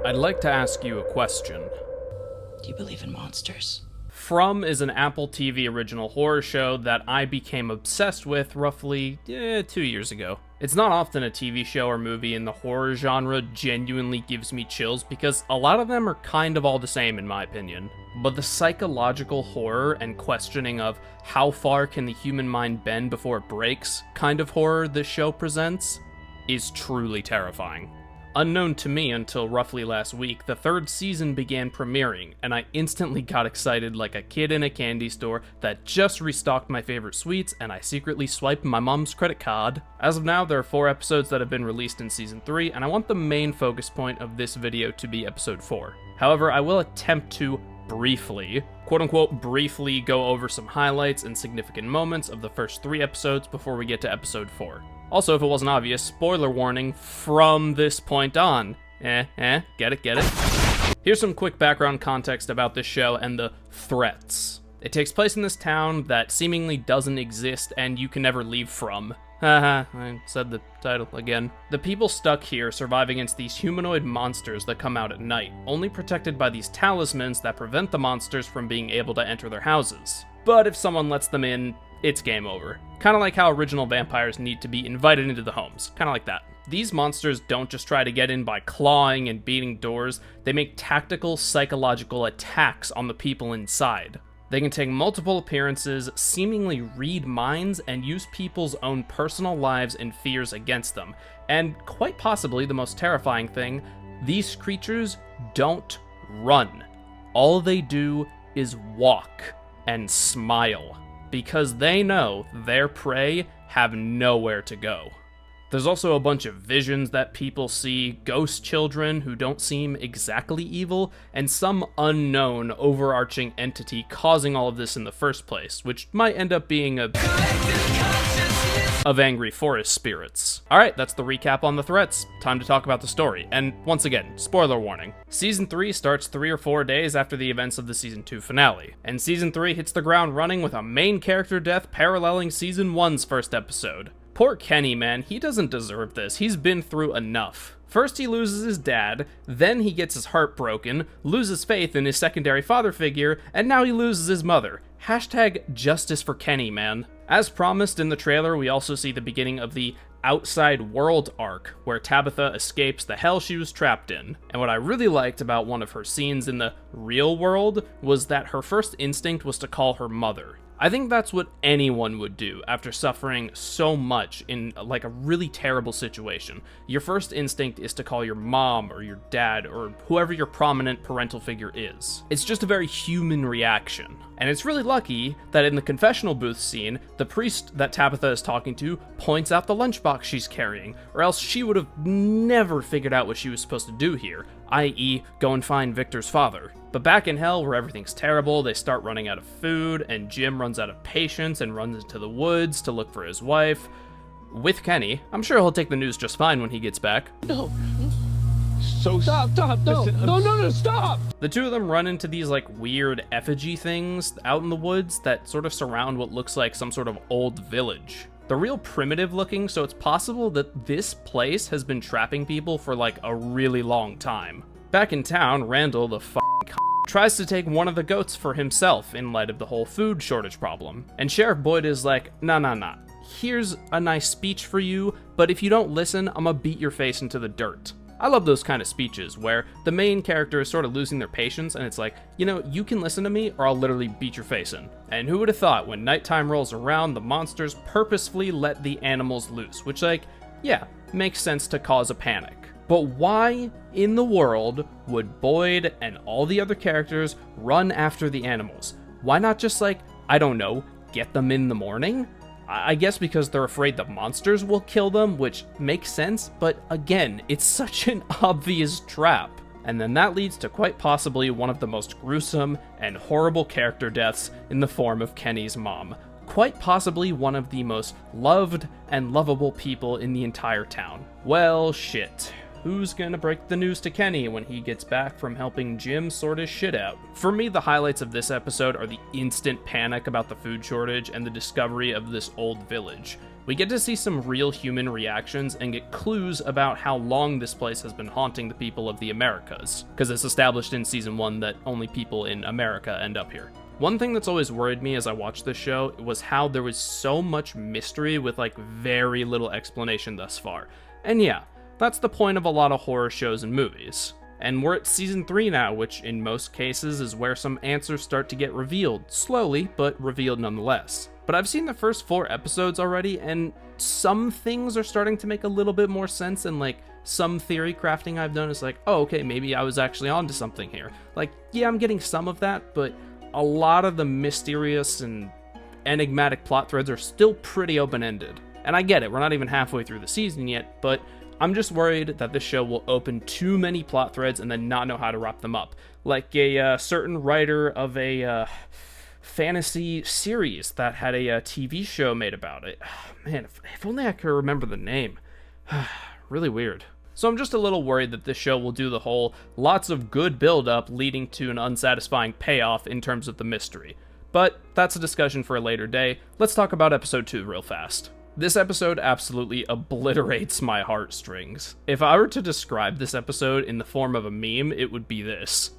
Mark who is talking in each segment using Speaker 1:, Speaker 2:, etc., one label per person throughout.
Speaker 1: I'd like to ask you a question.
Speaker 2: Do you believe in monsters?
Speaker 1: From is an Apple TV original horror show that I became obsessed with roughly 2 years ago. It's not often a TV show or movie in the horror genre genuinely gives me chills because a lot of them are kind of all the same in my opinion. But the psychological horror and questioning of how far can the human mind bend before it breaks kind of horror this show presents is truly terrifying. Unknown to me until roughly last week, the third season began premiering, and I instantly got excited like a kid in a candy store that just restocked my favorite sweets, and I secretly swiped my mom's credit card. As of now, there are 4 episodes that have been released in Season 3, and I want the main focus point of this video to be Episode 4. However, I will attempt to briefly, quote-unquote briefly, go over some highlights and significant moments of the first 3 episodes before we get to Episode 4. Also, if it wasn't obvious, spoiler warning from this point on. Get it? Here's some quick background context about this show and the threats. It takes place in this town that seemingly doesn't exist and you can never leave from. Haha, I said the title again. The people stuck here survive against these humanoid monsters that come out at night, only protected by these talismans that prevent the monsters from being able to enter their houses. But if someone lets them in, it's game over. Kinda like how original vampires need to be invited into the homes. Kinda like that. These monsters don't just try to get in by clawing and beating doors, they make tactical, psychological attacks on the people inside. They can take multiple appearances, seemingly read minds, and use people's own personal lives and fears against them. And quite possibly the most terrifying thing, these creatures don't run. All they do is walk and smile, because they know their prey have nowhere to go. There's also a bunch of visions that people see, ghost children who don't seem exactly evil, and some unknown overarching entity causing all of this in the first place, which might end up being of angry forest spirits. Alright, that's the recap on the threats. Time to talk about the story. And once again, spoiler warning. Season 3 starts 3 or 4 days after the events of the Season 2 finale, and Season 3 hits the ground running with a main character death paralleling Season 1's first episode. Poor Kenny, man, he doesn't deserve this. He's been through enough. First he loses his dad, then he gets his heart broken, loses faith in his secondary father figure, and now he loses his mother. Hashtag justice for Kenny, man. As promised in the trailer, we also see the beginning of the Outside World arc, where Tabitha escapes the hell she was trapped in. And what I really liked about one of her scenes in the real world was that her first instinct was to call her mother. I think that's what anyone would do after suffering so much in like a really terrible situation. Your first instinct is to call your mom or your dad or whoever your prominent parental figure is. It's just a very human reaction. And it's really lucky that in the confessional booth scene, the priest that Tabitha is talking to points out the lunchbox she's carrying, or else she would have never figured out what she was supposed to do here, i.e. go and find Victor's father. But back in hell, where everything's terrible, they start running out of food, and Jim runs out of patience and runs into the woods to look for his wife. With Kenny, I'm sure he'll take the news just fine when he gets back.
Speaker 3: No. So stop, no, stop!
Speaker 1: The two of them run into these like weird effigy things out in the woods that sort of surround what looks like some sort of old village. They're real primitive looking, so it's possible that this place has been trapping people for like a really long time. Back in town, Randall, the tries to take one of the goats for himself in light of the whole food shortage problem. And Sheriff Boyd is like, nah. Here's a nice speech for you, but if you don't listen, I'm gonna beat your face into the dirt. I love those kind of speeches where the main character is sort of losing their patience and it's like, you know, you can listen to me or I'll literally beat your face in. And who would have thought when nighttime rolls around, the monsters purposefully let the animals loose, which like, yeah, makes sense to cause a panic. But why in the world would Boyd and all the other characters run after the animals? Why not just like, I don't know, get them in the morning? I guess because they're afraid the monsters will kill them, which makes sense, but again, it's such an obvious trap. And then that leads to quite possibly one of the most gruesome and horrible character deaths in the form of Kenny's mom. Quite possibly one of the most loved and lovable people in the entire town. Well, shit. who's gonna break the news to Kenny when he gets back from helping Jim sort his shit out. For me, the highlights of this episode are the instant panic about the food shortage and the discovery of this old village. We get to see some real human reactions and get clues about how long this place has been haunting the people of the Americas, because it's established in season 1 that only people in America end up here. One thing that's always worried me as I watched this show was how there was so much mystery with like very little explanation thus far. And yeah, that's the point of a lot of horror shows and movies. And we're at season 3 now, which in most cases is where some answers start to get revealed, slowly, but revealed nonetheless. But I've seen the first 4 episodes already, and some things are starting to make a little bit more sense, and like some theory crafting I've done is like, oh, okay, maybe I was actually onto something here. Like, yeah, I'm getting some of that, but a lot of the mysterious and enigmatic plot threads are still pretty open-ended. And I get it, we're not even halfway through the season yet, but I'm just worried that this show will open too many plot threads and then not know how to wrap them up. Like a certain writer of a fantasy series that had a TV show made about it. Man, if only I could remember the name. Really weird. So I'm just a little worried that this show will do the whole lots of good build-up leading to an unsatisfying payoff in terms of the mystery. But that's a discussion for a later day. Let's talk about episode 2 real fast. This episode absolutely obliterates my heartstrings. If I were to describe this episode in the form of a meme, it would be this.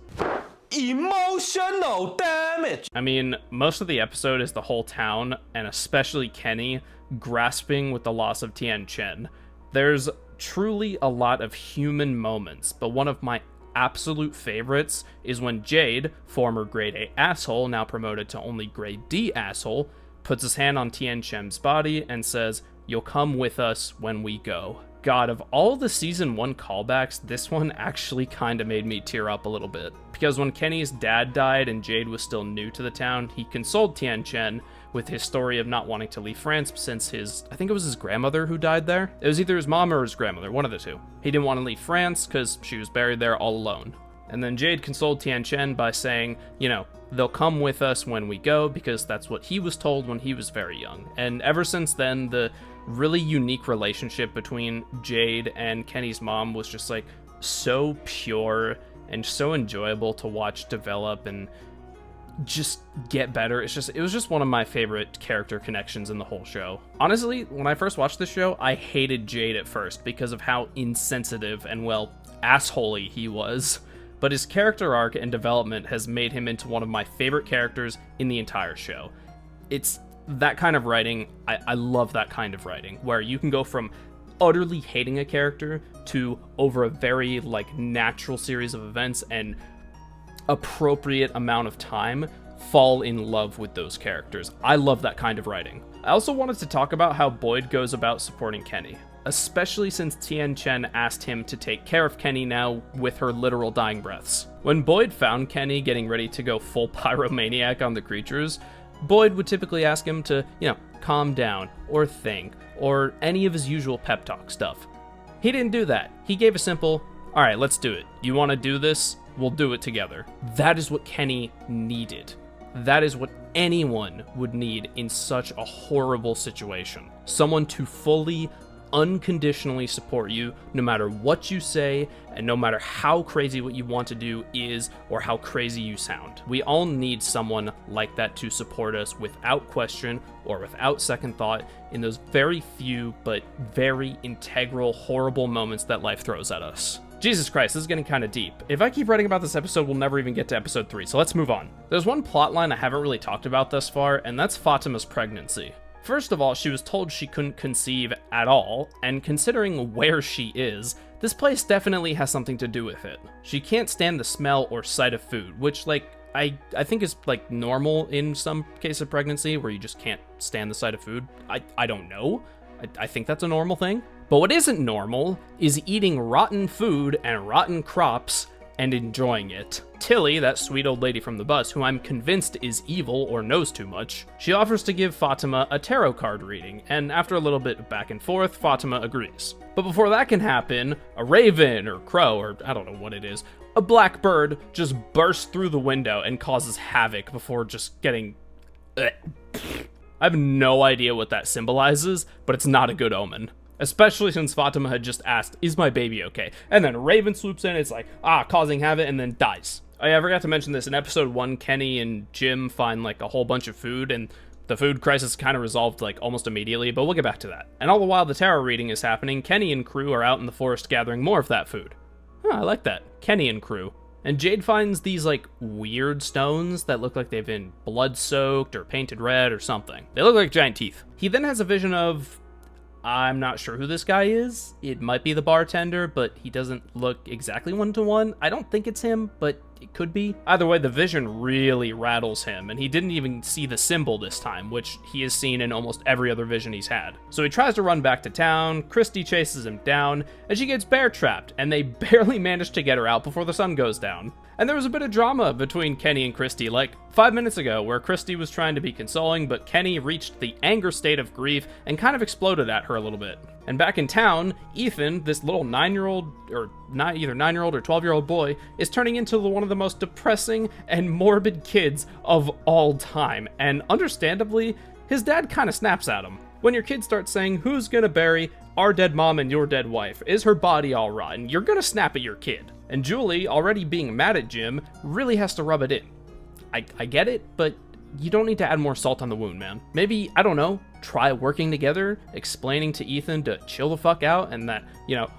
Speaker 4: Emotional damage!
Speaker 1: I mean, most of the episode is the whole town, and especially Kenny, grasping with the loss of Tien Chen. There's truly a lot of human moments, but one of my absolute favorites is when Jade, former grade A asshole, now promoted to only grade D asshole, puts his hand on Tien Chen's body and says, "You'll come with us when we go." God, of all the season 1 callbacks, this one actually kind of made me tear up a little bit. Because when Kenny's dad died and Jade was still new to the town, he consoled Tien Chen with his story of not wanting to leave France since I think it was his grandmother who died there. It was either his mom or his grandmother, one of the two. He didn't want to leave France because she was buried there all alone. And then Jade consoled Tien Chen by saying, you know, they'll come with us when we go, because that's what he was told when he was very young. And ever since then, the really unique relationship between Jade and Kenny's mom was just like so pure and so enjoyable to watch develop and just get better. It was just one of my favorite character connections in the whole show. Honestly, when I first watched this show, I hated Jade at first because of how insensitive and, well, assholey he was. But his character arc and development has made him into one of my favorite characters in the entire show. It's that kind of writing. I love that kind of writing, where you can go from utterly hating a character to, over a very natural series of events and appropriate amount of time, fall in love with those characters. I love that kind of writing. I also wanted to talk about how Boyd goes about supporting Kenny, especially since Tien Chen asked him to take care of Kenny now with her literal dying breaths. When Boyd found Kenny getting ready to go full pyromaniac on the creatures, Boyd would typically ask him to, calm down, or think, or any of his usual pep talk stuff. He didn't do that. He gave a simple, alright, let's do it. You want to do this? We'll do it together. That is what Kenny needed. That is what anyone would need in such a horrible situation. Someone to fully, unconditionally support you, no matter what you say, and no matter how crazy what you want to do is, or how crazy you sound. We all need someone like that to support us without question, or without second thought, in those very few, but very integral, horrible moments that life throws at us. Jesus Christ, this is getting kind of deep. If I keep writing about this episode, we'll never even get to episode 3, so let's move on. There's one plotline I haven't really talked about thus far, and that's Fatima's pregnancy. First of all, she was told she couldn't conceive at all, and considering where she is, this place definitely has something to do with it. She can't stand the smell or sight of food, which, I think is, normal in some case of pregnancy, where you just can't stand the sight of food. I don't know. I think that's a normal thing. But what isn't normal is eating rotten food and rotten crops and enjoying it. Tilly, that sweet old lady from the bus, who I'm convinced is evil or knows too much, she offers to give Fatima a tarot card reading, and after a little bit of back and forth, Fatima agrees. But before that can happen, a raven, or crow, or I don't know what it is, a black bird just bursts through the window and causes havoc before just getting... I have no idea what that symbolizes, but it's not a good omen. Especially since Fatima had just asked, is my baby okay? And then Raven swoops in, it's like, causing havoc, and then dies. Oh yeah, I forgot to mention this. In episode 1, Kenny and Jim find, like, a whole bunch of food, and the food crisis kind of resolved, like, almost immediately, but we'll get back to that. And all the while the tarot reading is happening, Kenny and crew are out in the forest gathering more of that food. I like that. Kenny and crew. And Jade finds these, like, weird stones that look like they've been blood-soaked or painted red or something. They look like giant teeth. He then has a vision of... I'm not sure who this guy is. It might be the bartender, but he doesn't look exactly one-to-one. I don't think it's him, but it could be. Either way, the vision really rattles him, and he didn't even see the symbol this time, which he has seen in almost every other vision he's had. So he tries to run back to town, Christy chases him down, and she gets bear-trapped, and they barely manage to get her out before the sun goes down. And there was a bit of drama between Kenny and Christy, like 5 minutes ago, where Christy was trying to be consoling, but Kenny reached the anger state of grief and kind of exploded at her a little bit. And back in town, Ethan, this little 9-year-old, or either 9-year-old or 12-year-old boy, is turning into one of the most depressing and morbid kids of all time. And understandably, his dad kind of snaps at him. When your kid starts saying, who's gonna bury our dead mom and your dead wife? Is her body all rotten? You're gonna snap at your kid. And Julie, already being mad at Jim, really has to rub it in. I get it, but you don't need to add more salt on the wound, man. Maybe, I don't know, try working together, explaining to Ethan to chill the fuck out and that, you know,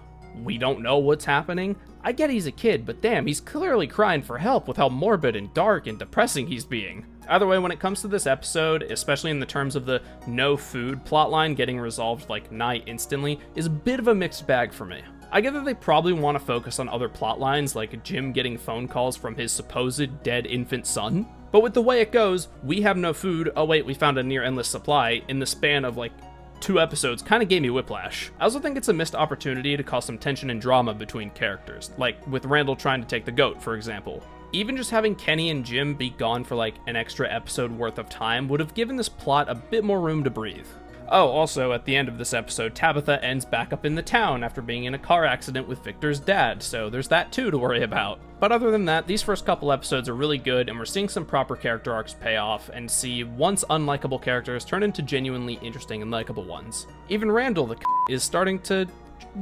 Speaker 1: we don't know what's happening. I get he's a kid, but damn, he's clearly crying for help with how morbid and dark and depressing he's being. Either way, when it comes to this episode, especially in the terms of the no food plotline getting resolved like nigh instantly, is a bit of a mixed bag for me. I get that they probably want to focus on other plot lines, like Jim getting phone calls from his supposed dead infant son. But with the way it goes, we have no food, oh wait, we found a near endless supply, in the span of like 2 episodes kind of gave me whiplash. I also think it's a missed opportunity to cause some tension and drama between characters, like with Randall trying to take the goat, for example. Even just having Kenny and Jim be gone for like an extra episode worth of time would have given this plot a bit more room to breathe. Oh, also, at the end of this episode, Tabitha ends back up in the town after being in a car accident with Victor's dad, so there's that too to worry about. But other than that, these first couple episodes are really good, and we're seeing some proper character arcs pay off, and see once unlikable characters turn into genuinely interesting and likable ones. Even Randall the is starting to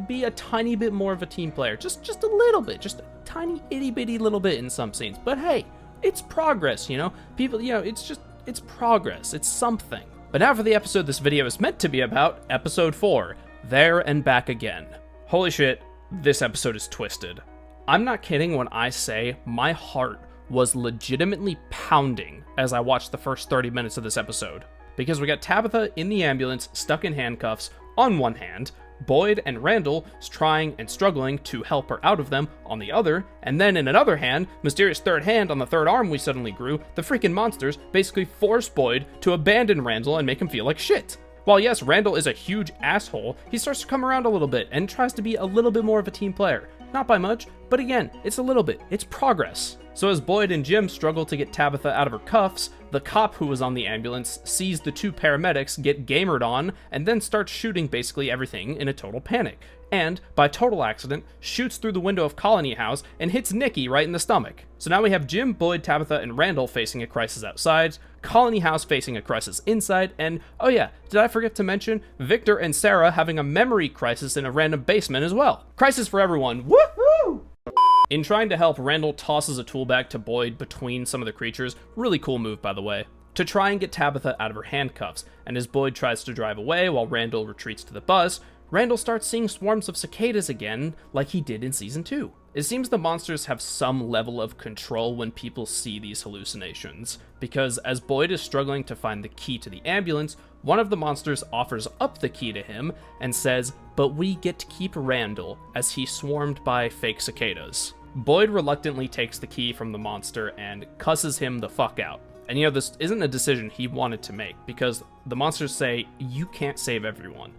Speaker 1: be a tiny bit more of a team player, just a little bit, just a tiny itty bitty little bit in some scenes, but hey, it's progress, you know? People, you know, it's progress, it's something. But now for the episode this video is meant to be about, episode 4, There and Back Again. Holy shit, this episode is twisted. I'm not kidding when I say my heart was legitimately pounding as I watched the first 30 minutes of this episode. Because we got Tabitha in the ambulance, stuck in handcuffs, on one hand, Boyd and Randall trying and struggling to help her out of them on the other, and then in another hand, mysterious third hand on the third arm we suddenly grew, the freaking monsters basically force Boyd to abandon Randall and make him feel like shit. While yes, Randall is a huge asshole, he starts to come around a little bit and tries to be a little bit more of a team player. Not by much, but again, it's a little bit, it's progress. So as Boyd and Jim struggle to get Tabitha out of her cuffs, the cop who was on the ambulance sees the 2 paramedics get gamered on and then starts shooting basically everything in a total panic. And, by total accident, shoots through the window of Colony House and hits Nikki right in the stomach. So now we have Jim, Boyd, Tabitha, and Randall facing a crisis outside, Colony House facing a crisis inside, and, oh yeah, did I forget to mention, Victor and Sarah having a memory crisis in a random basement as well. Crisis for everyone, woohoo! In trying to help, Randall tosses a tool bag to Boyd between some of the creatures, really cool move by the way, to try and get Tabitha out of her handcuffs, and as Boyd tries to drive away while Randall retreats to the bus, Randall starts seeing swarms of cicadas again, like he did in Season 2. It seems the monsters have some level of control when people see these hallucinations, because as Boyd is struggling to find the key to the ambulance, one of the monsters offers up the key to him and says, "But we get to keep Randall," as he's swarmed by fake cicadas. Boyd reluctantly takes the key from the monster and cusses him the fuck out. And you know, this isn't a decision he wanted to make, because the monsters say, you can't save everyone.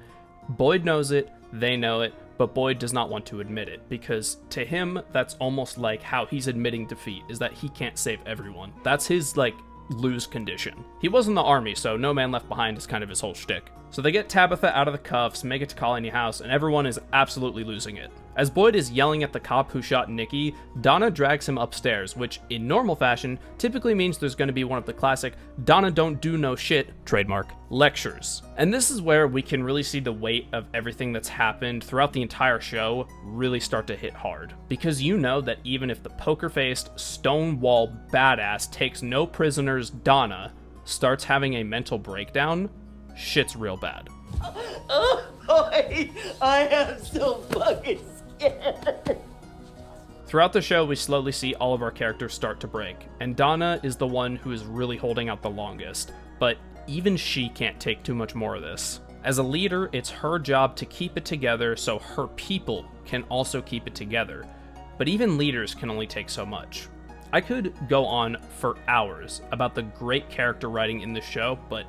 Speaker 1: Boyd knows it, they know it, but Boyd does not want to admit it, because to him, that's almost like how he's admitting defeat, is that he can't save everyone. That's his, like, lose condition. He was in the army, so no man left behind is kind of his whole shtick. So they get Tabitha out of the cuffs, make it to Colony House, and everyone is absolutely losing it. As Boyd is yelling at the cop who shot Nikki, Donna drags him upstairs, which in normal fashion typically means there's going to be one of the classic Donna don't do no shit, trademark, lectures. And this is where we can really see the weight of everything that's happened throughout the entire show really start to hit hard. Because you know that even if the poker-faced, stonewall badass takes no prisoners Donna starts having a mental breakdown, shit's real bad.
Speaker 4: Oh boy, I am so fucking scared.
Speaker 1: Throughout the show, we slowly see all of our characters start to break, and Donna is the one who is really holding out the longest, but even she can't take too much more of this. As a leader, it's her job to keep it together so her people can also keep it together, but even leaders can only take so much. I could go on for hours about the great character writing in this show, but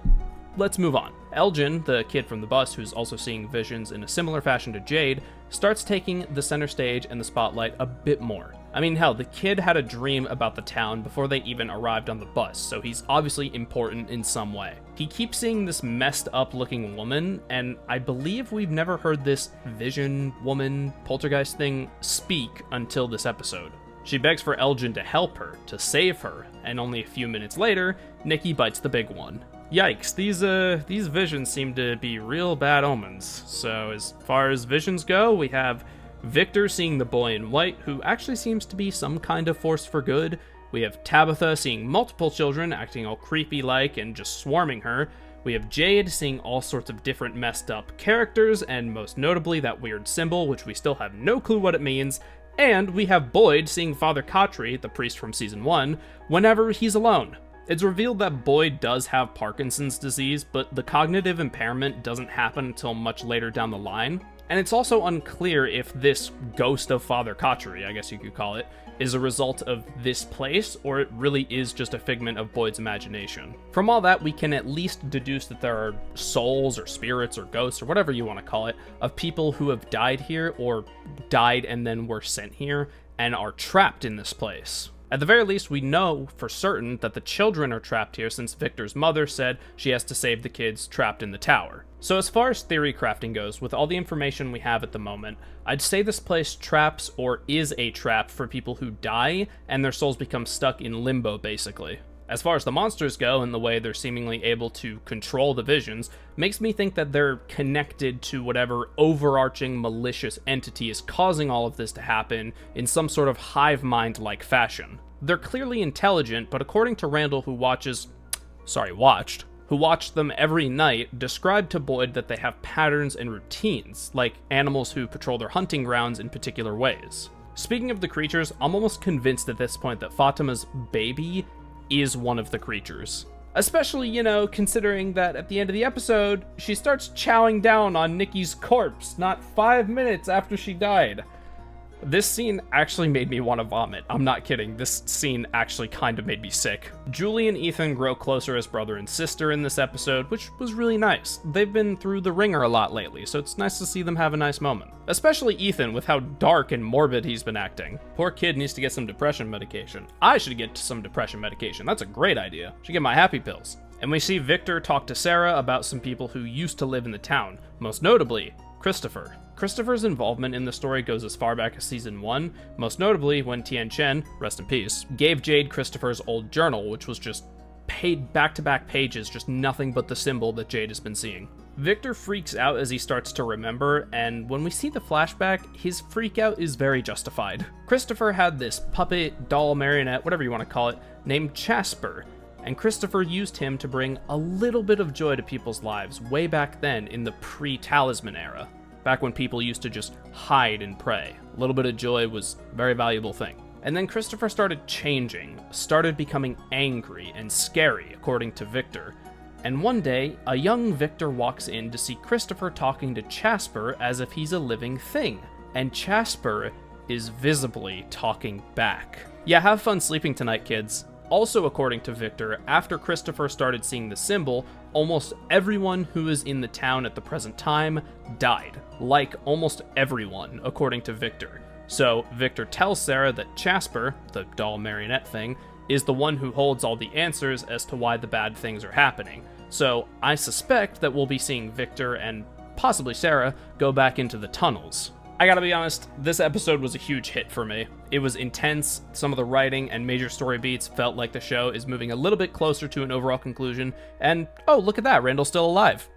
Speaker 1: let's move on. Elgin, the kid from the bus who's also seeing visions in a similar fashion to Jade, starts taking the center stage and the spotlight a bit more. I mean, hell, the kid had a dream about the town before they even arrived on the bus, so he's obviously important in some way. He keeps seeing this messed up looking woman, and I believe we've never heard this vision, woman, poltergeist thing speak until this episode. She begs for Elgin to help her, to save her, and only a few minutes later, Nikki bites the big one. Yikes, these visions seem to be real bad omens. So as far as visions go, we have Victor seeing the boy in white, who actually seems to be some kind of force for good. We have Tabitha seeing multiple children acting all creepy-like and just swarming her. We have Jade seeing all sorts of different messed up characters, and most notably that weird symbol, which we still have no clue what it means. And we have Boyd seeing Father Khatri, the priest from Season 1, whenever he's alone. It's revealed that Boyd does have Parkinson's disease, but the cognitive impairment doesn't happen until much later down the line. And it's also unclear if this ghost of Father Khatri, I guess you could call it, is a result of this place, or it really is just a figment of Boyd's imagination. From all that, we can at least deduce that there are souls, or spirits, or ghosts, or whatever you want to call it, of people who have died here, or died and then were sent here, and are trapped in this place. At the very least, we know for certain that the children are trapped here since Victor's mother said she has to save the kids trapped in the tower. So as far as theory crafting goes, with all the information we have at the moment, I'd say this place traps or is a trap for people who die and their souls become stuck in limbo, basically. As far as the monsters go and the way they're seemingly able to control the visions, makes me think that they're connected to whatever overarching malicious entity is causing all of this to happen in some sort of hive mind-like fashion. They're clearly intelligent, but according to Randall, who watched them every night, described to Boyd that they have patterns and routines, like animals who patrol their hunting grounds in particular ways. Speaking of the creatures, I'm almost convinced at this point that Fatima's baby is one of the creatures. Especially, considering that at the end of the episode, she starts chowing down on Nikki's corpse not 5 minutes after she died. This scene actually made me want to vomit. I'm not kidding. This scene actually kind of made me sick. Julie and Ethan grow closer as brother and sister in this episode, which was really nice. They've been through the ringer a lot lately, so it's nice to see them have a nice moment. Especially Ethan, with how dark and morbid he's been acting. Poor kid needs to get some depression medication. I should get some depression medication. That's a great idea. Should get my happy pills. And we see Victor talk to Sarah about some people who used to live in the town, most notably Christopher. Christopher's involvement in the story goes as far back as Season 1, most notably when Tien Chen, rest in peace, gave Jade Christopher's old journal, which was just back-to-back pages, just nothing but the symbol that Jade has been seeing. Victor freaks out as he starts to remember, and when we see the flashback, his freak out is very justified. Christopher had this puppet, doll, marionette, whatever you want to call it, named Jasper, and Christopher used him to bring a little bit of joy to people's lives way back then in the pre-talisman era. Back when people used to just hide and pray. A little bit of joy was a very valuable thing. And then Christopher started changing, started becoming angry and scary, according to Victor. And one day, a young Victor walks in to see Christopher talking to Jasper as if he's a living thing. And Jasper is visibly talking back. Yeah, have fun sleeping tonight, kids. Also, according to Victor, after Christopher started seeing the symbol, almost everyone who is in the town at the present time died. Like almost everyone, according to Victor. So Victor tells Sarah that Jasper, the doll marionette thing, is the one who holds all the answers as to why the bad things are happening. So I suspect that we'll be seeing Victor and possibly Sarah go back into the tunnels. I gotta be honest, this episode was a huge hit for me. It was intense, some of the writing and major story beats felt like the show is moving a little bit closer to an overall conclusion, and oh, look at that, Randall's still alive.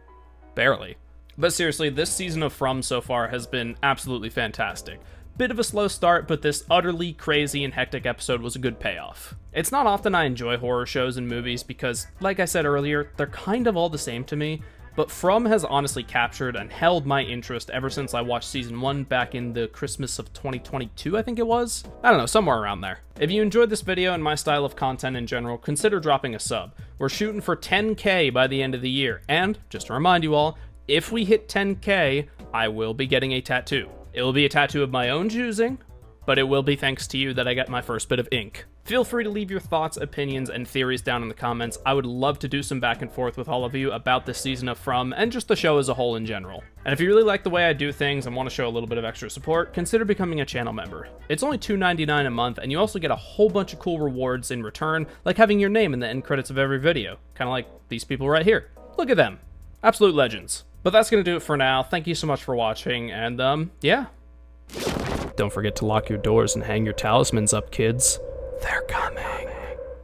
Speaker 1: Barely. But seriously, this season of From so far has been absolutely fantastic. Bit of a slow start, but this utterly crazy and hectic episode was a good payoff. It's not often I enjoy horror shows and movies because, like I said earlier, they're kind of all the same to me, but From has honestly captured and held my interest ever since I watched season 1 back in the Christmas of 2022, I think it was? I don't know, somewhere around there. If you enjoyed this video and my style of content in general, consider dropping a sub. We're shooting for 10K by the end of the year, and, just to remind you all, if we hit 10K, I will be getting a tattoo. It will be a tattoo of my own choosing, but it will be thanks to you that I got my first bit of ink. Feel free to leave your thoughts, opinions, and theories down in the comments. I would love to do some back and forth with all of you about this season of From, and just the show as a whole in general. And if you really like the way I do things and want to show a little bit of extra support, consider becoming a channel member. It's only $2.99 a month, and you also get a whole bunch of cool rewards in return, like having your name in the end credits of every video. Kinda like these people right here. Look at them. Absolute legends. But that's gonna do it for now. Thank you so much for watching, and yeah. Don't forget to lock your doors and hang your talismans up, kids. They're coming.